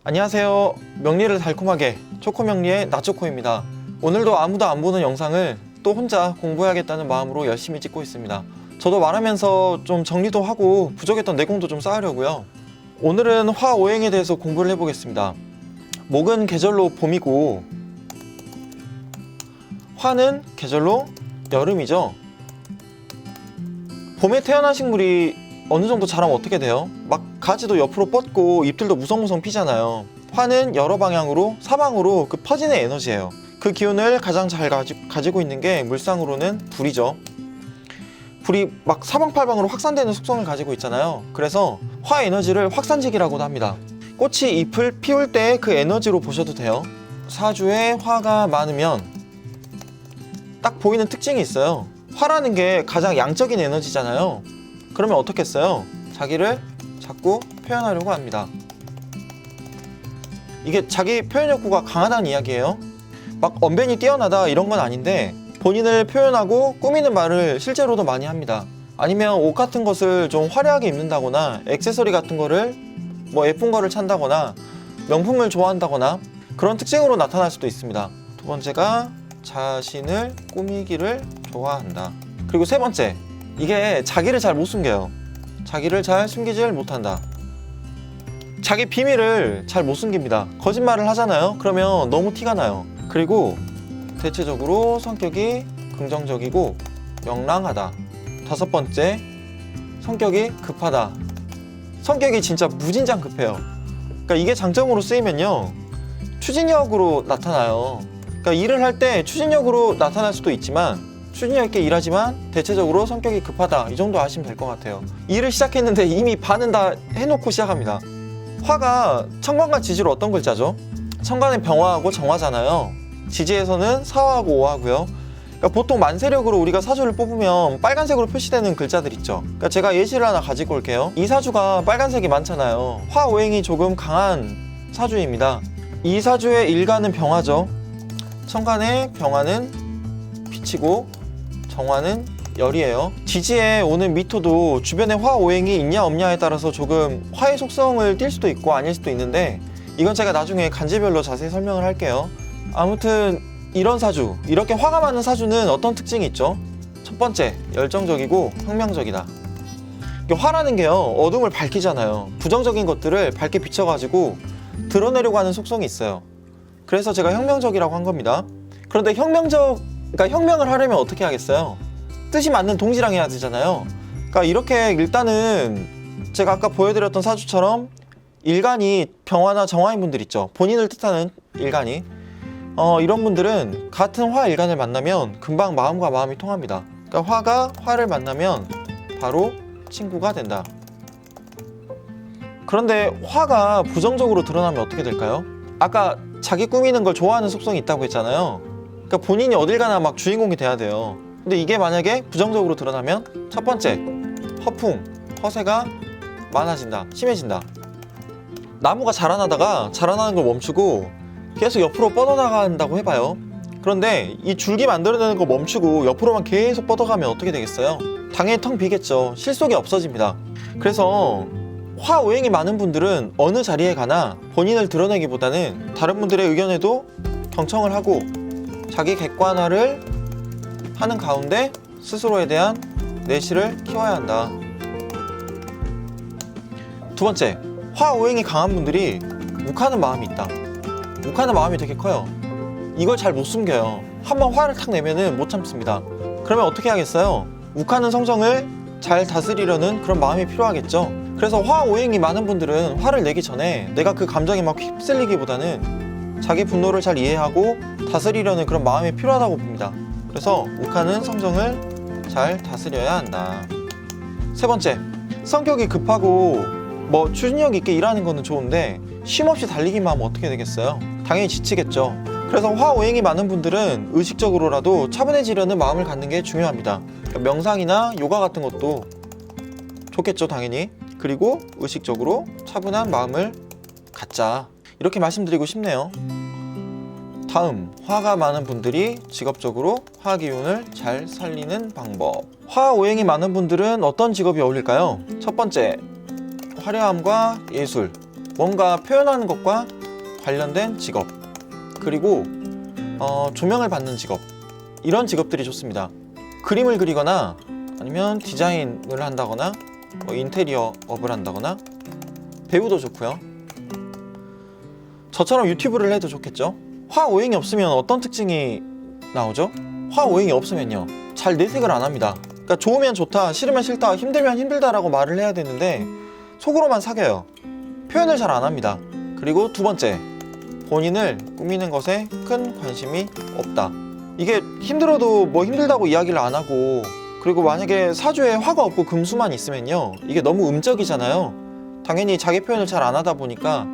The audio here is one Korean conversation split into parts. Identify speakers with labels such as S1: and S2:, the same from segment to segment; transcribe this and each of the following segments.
S1: 안녕하세요. 명리를 달콤하게 초코명리의 나초코입니다. 오늘도 아무도 안 보는 영상을 또 혼자 공부해야겠다는 마음으로 열심히 찍고 있습니다. 저도 말하면서 좀 정리도 하고 부족했던 내공도 좀 쌓으려고요. 오늘은 화오행에 대해서 공부를 해보겠습니다. 목은 계절로 봄이고 화는 계절로 여름이죠. 봄에 태어난 식물이 어느 정도 자라면 어떻게 돼요? 막 가지도 옆으로 뻗고 잎들도 무성무성 피잖아요. 화는 여러 방향으로 사방으로 그 퍼지는 에너지예요. 그 기운을 가장 잘 가지고 있는 게 물상으로는 불이죠. 불이 막 사방팔방으로 확산되는 속성을 가지고 있잖아요. 그래서 화 에너지를 확산직이라고도 합니다. 꽃이 잎을 피울 때 그 에너지로 보셔도 돼요. 사주에 화가 많으면 딱 보이는 특징이 있어요. 화라는 게 가장 양적인 에너지잖아요. 그러면 어떻겠어요? 자기를 자꾸 표현하려고 합니다. 이게 자기 표현 욕구가 강하다는 이야기예요. 막 언변이 뛰어나다 이런 건 아닌데 본인을 표현하고 꾸미는 말을 실제로도 많이 합니다. 아니면 옷 같은 것을 좀 화려하게 입는다거나 액세서리 같은 거를 뭐 예쁜 거를 찬다거나 명품을 좋아한다거나 그런 특징으로 나타날 수도 있습니다. 두 번째가 자신을 꾸미기를 좋아한다. 그리고 세 번째, 이게 자기를 잘 못 숨겨요. 자기를 잘 숨기질 못한다. 자기 비밀을 잘 못 숨깁니다. 거짓말을 하잖아요. 그러면 너무 티가 나요. 그리고 대체적으로 성격이 긍정적이고 명랑하다. 다섯 번째, 성격이 급하다. 성격이 진짜 무진장 급해요. 그러니까 이게 장점으로 쓰이면요, 추진력으로 나타나요. 그러니까 일을 할 때 추진력으로 나타날 수도 있지만 추진력 있게 일하지만 대체적으로 성격이 급하다, 이 정도 아시면 될 것 같아요. 일을 시작했는데 이미 반은 다 해놓고 시작합니다. 화가 천간과 지지로 어떤 글자죠? 천간은 병화하고 정화잖아요. 지지에서는 사화하고 오화고요. 그러니까 보통 만세력으로 우리가 사주를 뽑으면 빨간색으로 표시되는 글자들 있죠. 그러니까 제가 예시를 하나 가지고 올게요. 이 사주가 빨간색이 많잖아요. 화오행이 조금 강한 사주입니다. 이 사주의 일간은 병화죠. 천간의 병화는 빛이고 정화는 열이에요. 지지에 오는 미토도 주변에 화오행이 있냐 없냐에 따라서 조금 화의 속성을 띌 수도 있고 아닐 수도 있는데 이건 제가 나중에 간지별로 자세히 설명을 할게요. 아무튼 이런 사주, 이렇게 화가 많은 사주는 어떤 특징이 있죠? 첫 번째, 열정적이고 혁명적이다. 화라는 게요, 어둠을 밝히잖아요. 부정적인 것들을 밝게 비춰가지고 드러내려고 하는 속성이 있어요. 그래서 제가 혁명적이라고 한 겁니다. 그런데 그러니까 혁명을 하려면 어떻게 하겠어요? 뜻이 맞는 동지랑 해야 되잖아요. 그러니까 이렇게 일단은 제가 아까 보여드렸던 사주처럼 일간이 병화나 정화인 분들 있죠. 본인을 뜻하는 일간이. 이런 분들은 같은 화 일간을 만나면 금방 마음과 마음이 통합니다. 그러니까 화가 화를 만나면 바로 친구가 된다. 그런데 화가 부정적으로 드러나면 어떻게 될까요? 아까 자기 꾸미는 걸 좋아하는 속성이 있다고 했잖아요. 그러니까 본인이 어딜 가나 막 주인공이 돼야 돼요. 근데 이게 만약에 부정적으로 드러나면 첫 번째, 허풍, 허세가 많아진다, 심해진다. 나무가 자라나다가 자라나는 걸 멈추고 계속 옆으로 뻗어나간다고 해봐요. 그런데 이 줄기 만들어내는 거 멈추고 옆으로만 계속 뻗어가면 어떻게 되겠어요? 당연히 텅 비겠죠. 실속이 없어집니다. 그래서 화오행이 많은 분들은 어느 자리에 가나 본인을 드러내기보다는 다른 분들의 의견에도 경청을 하고 자기 객관화를 하는 가운데 스스로에 대한 내실을 키워야 한다. 두 번째, 화오행이 강한 분들이 욱하는 마음이 있다. 욱하는 마음이 되게 커요. 이걸 잘 못 숨겨요. 한번 화를 탁 내면은 못 참습니다. 그러면 어떻게 하겠어요? 욱하는 성정을 잘 다스리려는 그런 마음이 필요하겠죠. 그래서 화오행이 많은 분들은 화를 내기 전에 내가 그 감정에 막 휩쓸리기보다는 자기 분노를 잘 이해하고 다스리려는 그런 마음이 필요하다고 봅니다. 그래서 욱하는 성정을 잘 다스려야 한다. 세 번째, 성격이 급하고 뭐 추진력 있게 일하는 거는 좋은데 쉼없이 달리기만 하면 어떻게 되겠어요? 당연히 지치겠죠. 그래서 화오행이 많은 분들은 의식적으로라도 차분해지려는 마음을 갖는 게 중요합니다. 그러니까 명상이나 요가 같은 것도 좋겠죠, 당연히. 그리고 의식적으로 차분한 마음을 갖자, 이렇게 말씀드리고 싶네요. 다음, 화가 많은 분들이 직업적으로 화 기운을 잘 살리는 방법. 화오행이 많은 분들은 어떤 직업이 어울릴까요? 첫 번째, 화려함과 예술, 뭔가 표현하는 것과 관련된 직업, 그리고 조명을 받는 직업, 이런 직업들이 좋습니다. 그림을 그리거나 아니면 디자인을 한다거나 뭐 인테리어 업을 한다거나, 배우도 좋고요. 저처럼 유튜브를 해도 좋겠죠. 화오행이 없으면 어떤 특징이 나오죠? 화오행이 없으면요, 잘 내색을 안 합니다. 그러니까 좋으면 좋다, 싫으면 싫다, 힘들면 힘들다라고 말을 해야 되는데 속으로만 사겨요. 표현을 잘 안 합니다. 그리고 두 번째, 본인을 꾸미는 것에 큰 관심이 없다. 이게 힘들어도 뭐 힘들다고 이야기를 안 하고, 그리고 만약에 사주에 화가 없고 금수만 있으면요, 이게 너무 음적이잖아요. 당연히 자기 표현을 잘 안 하다 보니까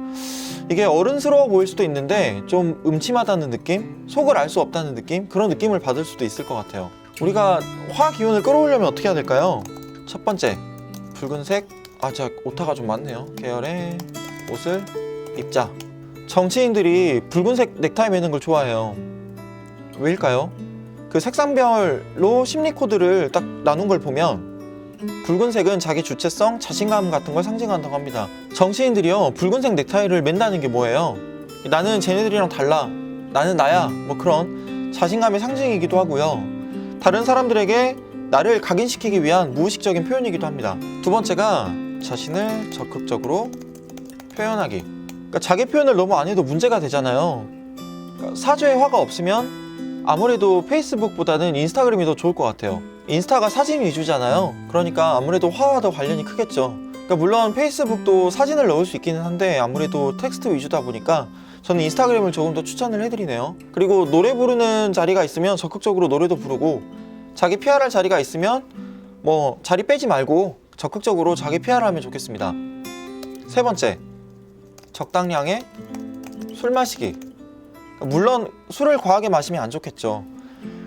S1: 이게 어른스러워 보일 수도 있는데 좀 음침하다는 느낌? 속을 알 수 없다는 느낌? 그런 느낌을 받을 수도 있을 것 같아요. 우리가 화 기운을 끌어오려면 어떻게 해야 될까요? 첫 번째, 붉은색, 제가 오타가 좀 많네요. 계열의 옷을 입자. 정치인들이 붉은색 넥타이 매는 걸 좋아해요. 왜일까요? 그 색상별로 심리 코드를 딱 나눈 걸 보면 붉은색은 자기 주체성, 자신감 같은 걸 상징한다고 합니다. 정치인들이요, 붉은색 넥타이를 맨다는 게 뭐예요? 나는 쟤네들이랑 달라, 나는 나야, 뭐 그런 자신감의 상징이기도 하고요. 다른 사람들에게 나를 각인시키기 위한 무의식적인 표현이기도 합니다. 두 번째가 자신을 적극적으로 표현하기. 그러니까 자기 표현을 너무 안 해도 문제가 되잖아요. 그러니까 사주에 화가 없으면 아무래도 페이스북보다는 인스타그램이 더 좋을 것 같아요. 인스타가 사진 위주잖아요. 그러니까 아무래도 화와 더 관련이 크겠죠. 그러니까 물론 페이스북도 사진을 넣을 수 있기는 한데 아무래도 텍스트 위주다 보니까 저는 인스타그램을 조금 더 추천을 해드리네요. 그리고 노래 부르는 자리가 있으면 적극적으로 노래도 부르고, 자기 PR할 자리가 있으면 뭐 자리 빼지 말고 적극적으로 자기 PR을 하면 좋겠습니다. 세 번째, 적당량의 술 마시기. 물론 술을 과하게 마시면 안 좋겠죠.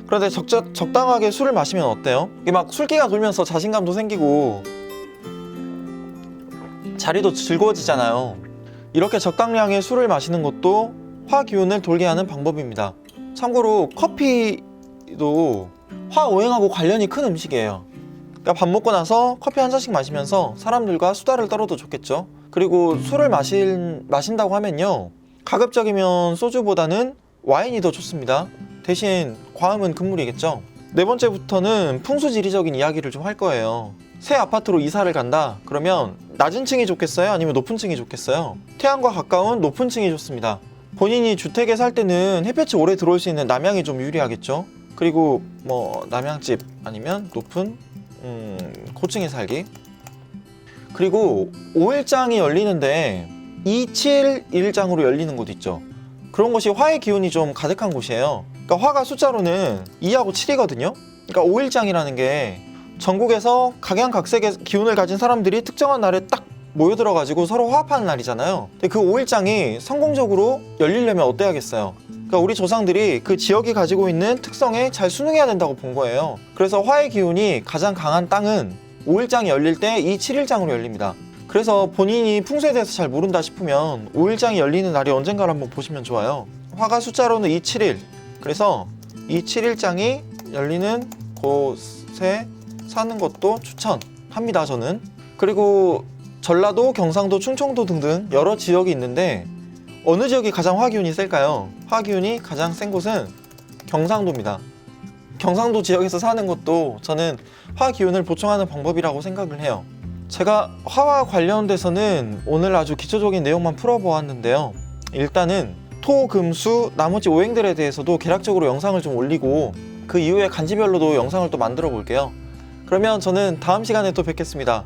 S1: 그런데 적당하게 술을 마시면 어때요? 이게 막 술기가 돌면서 자신감도 생기고 자리도 즐거워지잖아요. 이렇게 적당량의 술을 마시는 것도 화 기운을 돌게 하는 방법입니다. 참고로 커피도 화오행하고 관련이 큰 음식이에요. 그러니까 밥 먹고 나서 커피 한 잔씩 마시면서 사람들과 수다를 떨어도 좋겠죠. 그리고 술을 마신다고 하면요, 가급적이면 소주보다는 와인이 더 좋습니다. 대신 과음은 금물이겠죠. 네 번째부터는 풍수지리적인 이야기를 좀 할 거예요. 새 아파트로 이사를 간다 그러면 낮은 층이 좋겠어요? 아니면 높은 층이 좋겠어요? 태양과 가까운 높은 층이 좋습니다. 본인이 주택에 살 때는 햇볕이 오래 들어올 수 있는 남향이 좀 유리하겠죠. 그리고 뭐 남향집 아니면 높은 고층에 살기. 그리고 5일장이 열리는데 271장으로 열리는 곳 있죠. 그런 곳이 화의 기운이 좀 가득한 곳이에요. 그러니까 화가 숫자로는 2하고 7이거든요. 그러니까 5일장이라는 게 전국에서 각양각색의 기운을 가진 사람들이 특정한 날에 딱 모여들어가지고 서로 화합하는 날이잖아요. 근데 그 5일장이 성공적으로 열리려면 어때야겠어요? 그러니까 우리 조상들이 그 지역이 가지고 있는 특성에 잘 순응해야 된다고 본 거예요. 그래서 화의 기운이 가장 강한 땅은 5일장이 열릴 때 이 7일장으로 열립니다. 그래서 본인이 풍수에 대해서 잘 모른다 싶으면 5일장이 열리는 날이 언젠가를 한번 보시면 좋아요. 화가 숫자로는 271. 그래서 이 7일장이 열리는 곳에 사는 것도 추천합니다, 저는. 그리고 전라도, 경상도, 충청도 등등 여러 지역이 있는데 어느 지역이 가장 화기운이 셀까요? 화기운이 가장 센 곳은 경상도입니다. 경상도 지역에서 사는 것도 저는 화기운을 보충하는 방법이라고 생각을 해요. 제가 화와 관련돼서는 오늘 아주 기초적인 내용만 풀어보았는데요. 일단은 토, 금, 수, 나머지 오행들에 대해서도 개략적으로 영상을 좀 올리고 그 이후에 간지별로도 영상을 또 만들어 볼게요. 그러면 저는 다음 시간에 또 뵙겠습니다.